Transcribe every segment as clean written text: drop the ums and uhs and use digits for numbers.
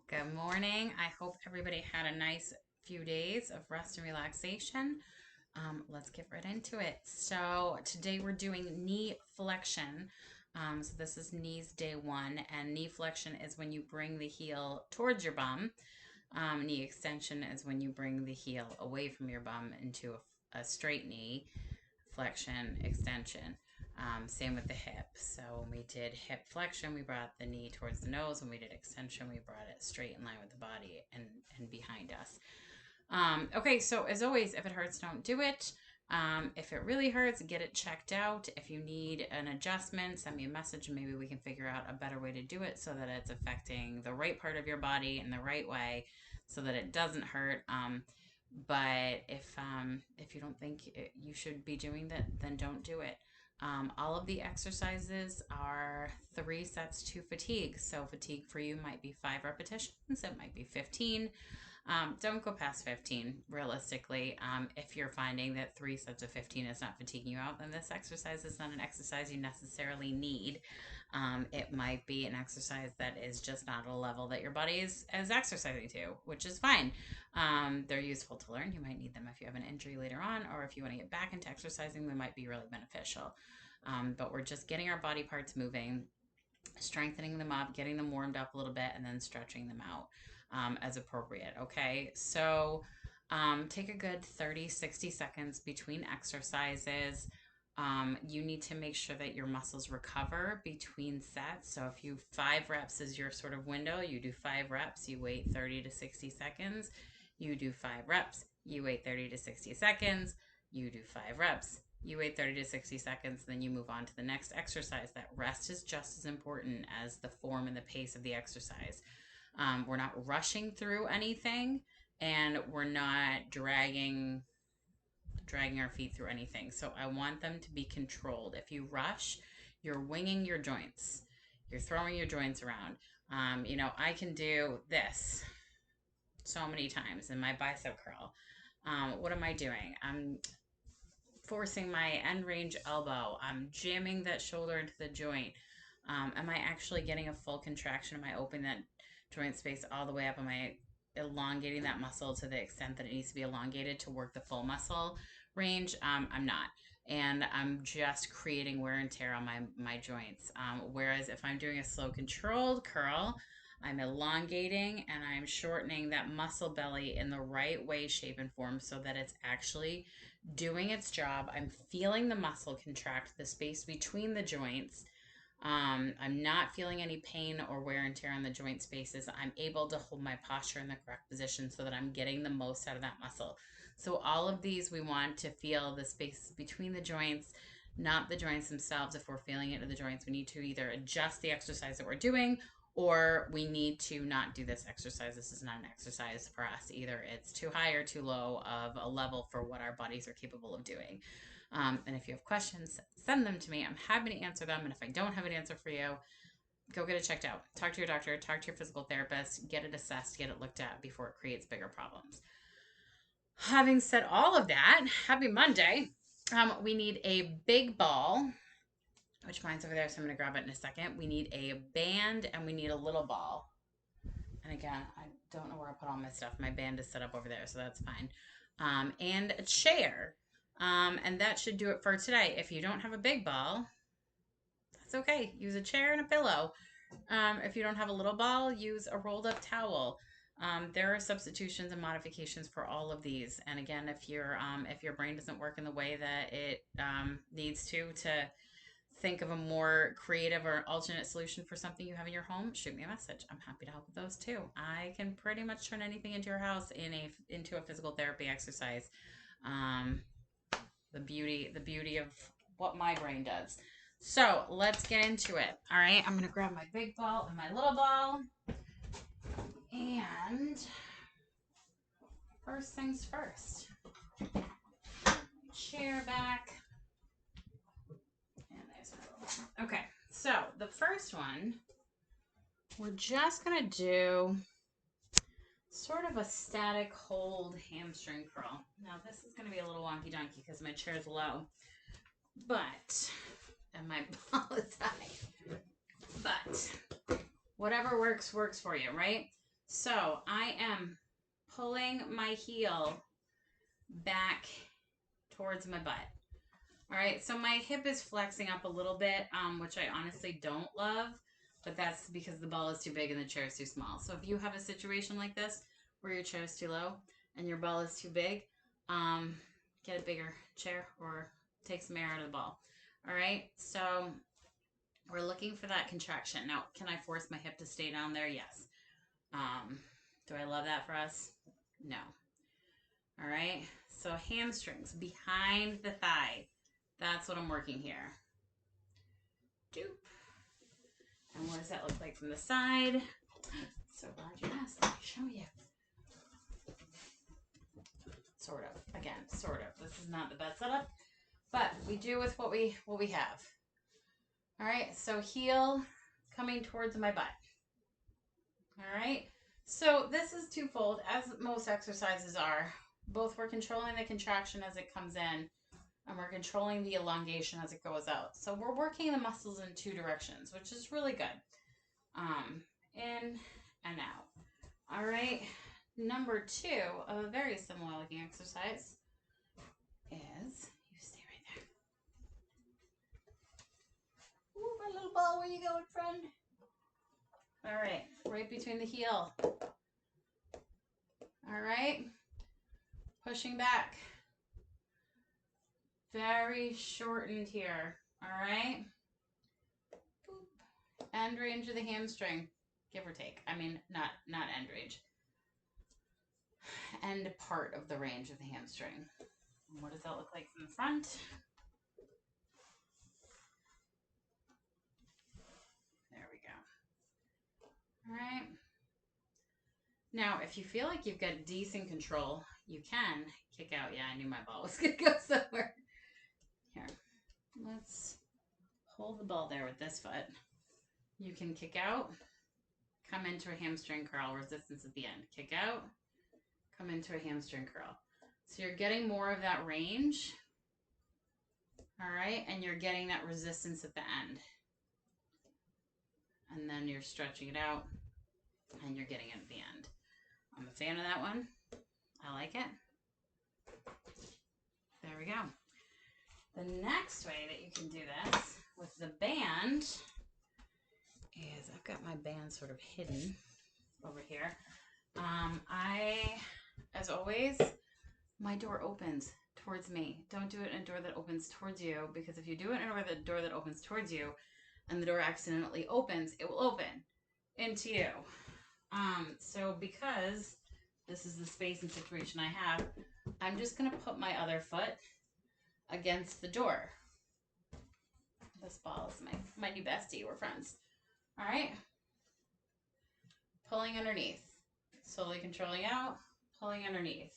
Good morning. I hope everybody had a nice few days of rest and relaxation. Let's get right into it. So, today we're doing knee flexion. So, this is knees day one, and knee flexion is when you bring the heel towards your bum. Knee extension is when you bring the heel away from your bum into a straight knee. Flexion, extension. Same with the hip. So when we did hip flexion, we brought the knee towards the nose. When we did extension, we brought it straight in line with the body and behind us. Okay, so as always, if it hurts, don't do it. If it really hurts, get it checked out. If you need an adjustment, send me a message and maybe we can figure out a better way to do it so that it's affecting the right part of your body in the right way so that it doesn't hurt. But if you don't think you should be doing that, then don't do it. All of the exercises are 3 sets to fatigue. So fatigue for you might be 5 repetitions. It might be 15. Don't go past 15 realistically. If you're finding that 3 sets of 15 is not fatiguing you out, then this exercise is not an exercise you necessarily need. It might be an exercise that is just not at a level that your body is exercising to, which is fine. They're useful to learn. You might need them if you have an injury later on, or if you want to get back into exercising, they might be really beneficial. But we're just getting our body parts moving, strengthening them up, getting them warmed up a little bit, and then stretching them out as appropriate. Okay, so take a good 30-60 seconds between exercises. You need to make sure that your muscles recover between sets. So if you 5 reps is your sort of window, you do 5 reps, you wait 30 to 60 seconds, you do 5 reps, you wait 30 to 60 seconds, you do 5 reps, you wait 30 to 60 seconds, then you move on to the next exercise. That rest is just as important as the form and the pace of the exercise. We're not rushing through anything, and we're not dragging our feet through anything. So I want them to be controlled. If you rush, you're winging your joints. You're throwing your joints around. I can do this so many times in my bicep curl. What am I doing? I'm forcing my end range elbow. I'm jamming that shoulder into the joint. Am I actually getting a full contraction? Am I opening that joint space all the way up? Am I elongating that muscle to the extent that it needs to be elongated to work the full muscle range? I'm not. And I'm just creating wear and tear on my joints. Whereas if I'm doing a slow controlled curl, I'm elongating and I'm shortening that muscle belly in the right way, shape, and form so that it's actually doing its job. I'm feeling the muscle contract, the space between the joints. I'm not feeling any pain or wear and tear on the joint spaces. I'm able to hold my posture in the correct position so that I'm getting the most out of that muscle. So, all of these, we want to feel the space between the joints, not the joints themselves. If we're feeling it in the joints, we need to either adjust the exercise that we're doing or we need to not do this exercise. This is not an exercise for us. Either it's too high or too low of a level for what our bodies are capable of doing. And if you have questions, send them to me. I'm happy to answer them. And if I don't have an answer for you, go get it checked out. Talk to your doctor, talk to your physical therapist, get it assessed, get it looked at before it creates bigger problems. Having said all of that, happy Monday. We need a big ball, which mine's over there, so I'm going to grab it in a second. We need a band and we need a little ball. And again, I don't know where I put all my stuff. My band is set up over there, so that's fine. And a chair. And that should do it for today. If you don't have a big ball, that's okay. Use a chair and a pillow. If you don't have a little ball, use a rolled up towel. There are substitutions and modifications for all of these. And again, if your brain doesn't work in the way that it needs to think of a more creative or alternate solution for something you have in your home, shoot me a message. I'm happy to help with those too. I can pretty much turn anything into your house into a physical therapy exercise. Um, the beauty of what my brain does. So let's get into it. All right, I'm gonna grab my big ball and my little ball. And first things first. Chair back. And there's my little ball. Okay, so the first one, we're just gonna do sort of a static hold hamstring curl. Now this is gonna be a little wonky donkey because my chair is low, and my ball is high. But whatever works for you, right? So I am pulling my heel back towards my butt. All right, so my hip is flexing up a little bit, which I honestly don't love, but that's because the ball is too big and the chair is too small. So if you have a situation like this where your chair is too low and your ball is too big, get a bigger chair or take some air out of the ball. All right, so we're looking for that contraction. Now, can I force my hip to stay down there? Yes. Do I love that for us? No. All right, so hamstrings behind the thigh. That's what I'm working here. Doop. And what does that look like from the side? So glad you asked. Let me show you. Sort of. Again, sort of. This is not the best setup, but we do with what we have. All right, so heel coming towards my butt. All right, so this is twofold, as most exercises are. Both we're controlling the contraction as it comes in, and we're controlling the elongation as it goes out. So we're working the muscles in two directions, which is really good. In and out. All right, number 2 of a very similar looking exercise is, you stay right there. Ooh, my little ball, where you going, friend? All right between the heel. All right, pushing back. Very shortened here. All right. Boop. End range of the hamstring, give or take. I mean, not end range. End part of the range of the hamstring. What does that look like from the front? There we go. All right. Now, if you feel like you've got decent control, you can kick out. Yeah, I knew my ball was going to go somewhere. Here, let's hold the ball there with this foot. You can kick out, come into a hamstring curl, resistance at the end. Kick out, come into a hamstring curl. So you're getting more of that range. All right, and you're getting that resistance at the end. And then you're stretching it out, and you're getting it at the end. I'm a fan of that one. I like it. There we go. The next way that you can do this with the band is, I've got my band sort of hidden over here. As always, my door opens towards me. Don't do it in a door that opens towards you, because if you do it in a door that opens towards you and the door accidentally opens, it will open into you. So because this is the space and situation I have, I'm just going to put my other foot against the door. This ball is my new bestie. We're friends. All right. Pulling underneath. Slowly controlling out. Pulling underneath.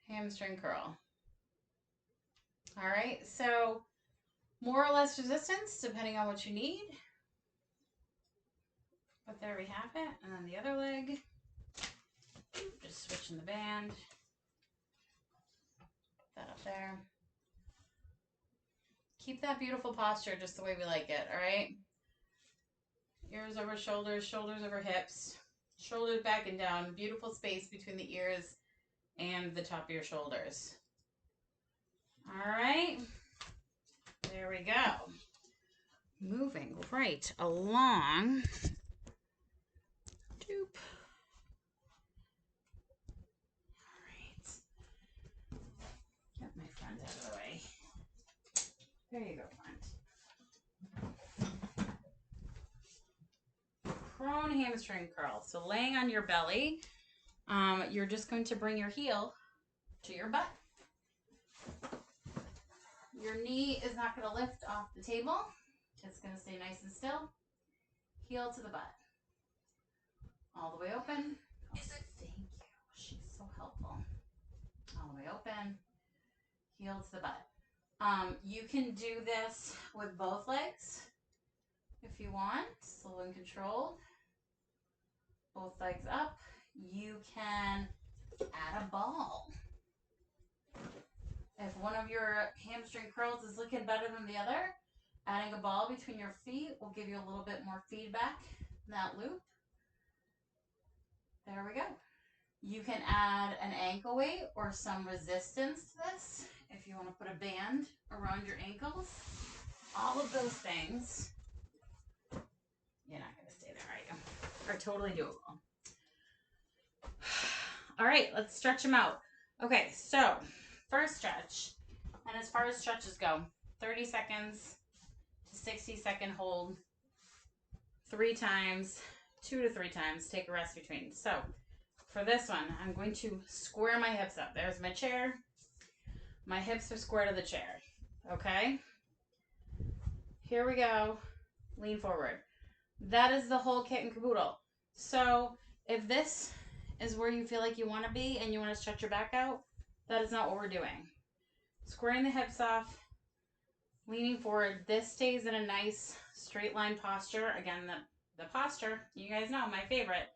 Hamstring curl. All right. So more or less resistance depending on what you need. But there we have it. And then the other leg. Just switching the band. Put that up there. Keep that beautiful posture just the way we like it, all right? Ears over shoulders, shoulders over hips, shoulders back and down. Beautiful space between the ears and the top of your shoulders. All right. There we go. Moving right along. Doop. All right. Get my friend out of the way. There you go, friend. Prone hamstring curl. So laying on your belly, you're just going to bring your heel to your butt. Your knee is not going to lift off the table. It's going to stay nice and still. Heel to the butt. All the way open. Oh, thank you. She's so helpful. All the way open. Heel to the butt. You can do this with both legs if you want. Slow and controlled. Both legs up. You can add a ball. If one of your hamstring curls is looking better than the other, adding a ball between your feet will give you a little bit more feedback in that loop. There we go. You can add an ankle weight or some resistance to this if you want to put a band around your ankles. All of those things, you're not going to stay there, are you? Are totally doable. All right, let's stretch them out. Okay, so first stretch, and as far as stretches go, 30 seconds to 60-second hold, 3 times, 2 to 3 times, take a rest between. So for this one, I'm going to square my hips up. There's my chair. My hips are square to the chair. Okay? Here we go. Lean forward. That is the whole kit and caboodle. So if this is where you feel like you want to be and you want to stretch your back out, that is not what we're doing. Squaring the hips off, leaning forward. This stays in a nice straight line posture. Again, the posture, you guys know, my favorite.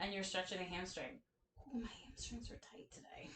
And you're stretching a hamstring. Oh, my hamstrings are tight today.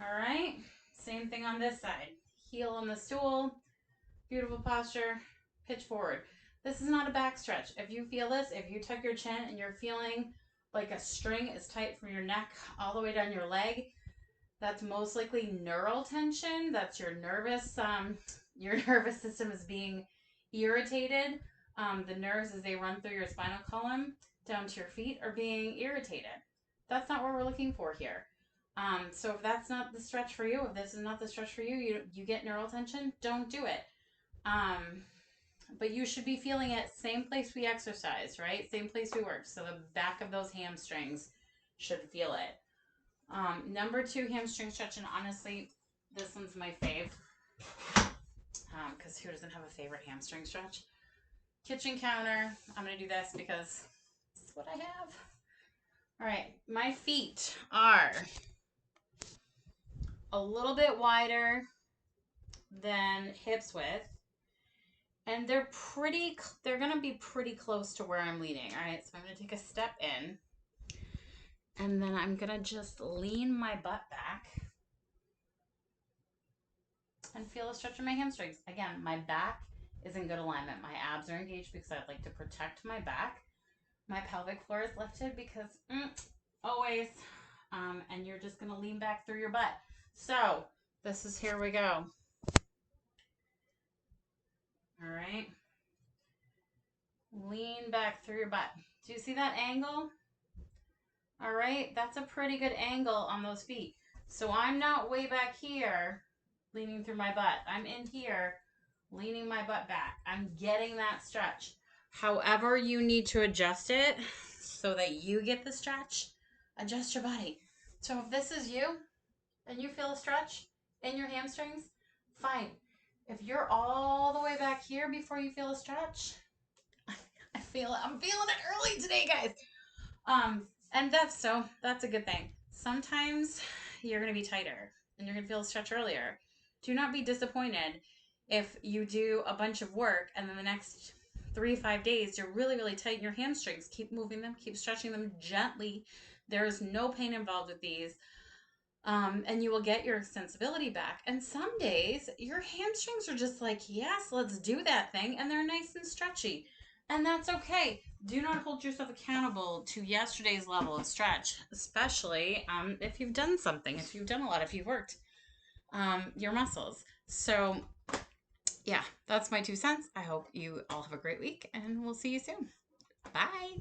All right. Same thing on this side. Heel on the stool. Beautiful posture. Pitch forward. This is not a back stretch. If you feel this, if you tuck your chin and you're feeling like a string is tight from your neck all the way down your leg, that's most likely neural tension. That's your nervous system is being irritated. The nerves, as they run through your spinal column down to your feet, are being irritated. That's not what we're looking for here. So if that's not the stretch for you, if this is not the stretch for you, you get neural tension, don't do it. But you should be feeling it same place we exercise, right? Same place we work. So the back of those hamstrings should feel it. Number 2 hamstring stretch, and honestly, this one's my fave. Because who doesn't have a favorite hamstring stretch? Kitchen counter. I'm going to do this because this is what I have. All right, my feet are a little bit wider than hips width. And they're going to be pretty close to where I'm leaning. All right, so I'm going to take a step in. And then I'm going to just lean my butt back. And feel a stretch in my hamstrings. Again, my back is in good alignment. My abs are engaged because I'd like to protect my back. My pelvic floor is lifted because always. And you're just going to lean back through your butt. So this is, here we go. All right. Lean back through your butt. Do you see that angle? All right. That's a pretty good angle on those feet. So I'm not way back here leaning through my butt. I'm in here leaning my butt back. I'm getting that stretch. However you need to adjust it so that you get the stretch, adjust your body. So if this is you and you feel a stretch in your hamstrings, fine. If you're all the way back here before you feel a stretch, I'm feeling it early today, guys. And that's a good thing. Sometimes you're going to be tighter and you're going to feel a stretch earlier. Do not be disappointed if you do a bunch of work and then the next 3-5 days you're really, really tight in your hamstrings. Keep moving them, keep stretching them gently. There is no pain involved with these. And you will get your sensibility back. And some days your hamstrings are just like, yes, let's do that thing. And they're nice and stretchy. And that's okay. Do not hold yourself accountable to yesterday's level of stretch, especially if you've done something, if you've done a lot, if you've worked your muscles. So yeah, that's my 2 cents. I hope you all have a great week and we'll see you soon. Bye.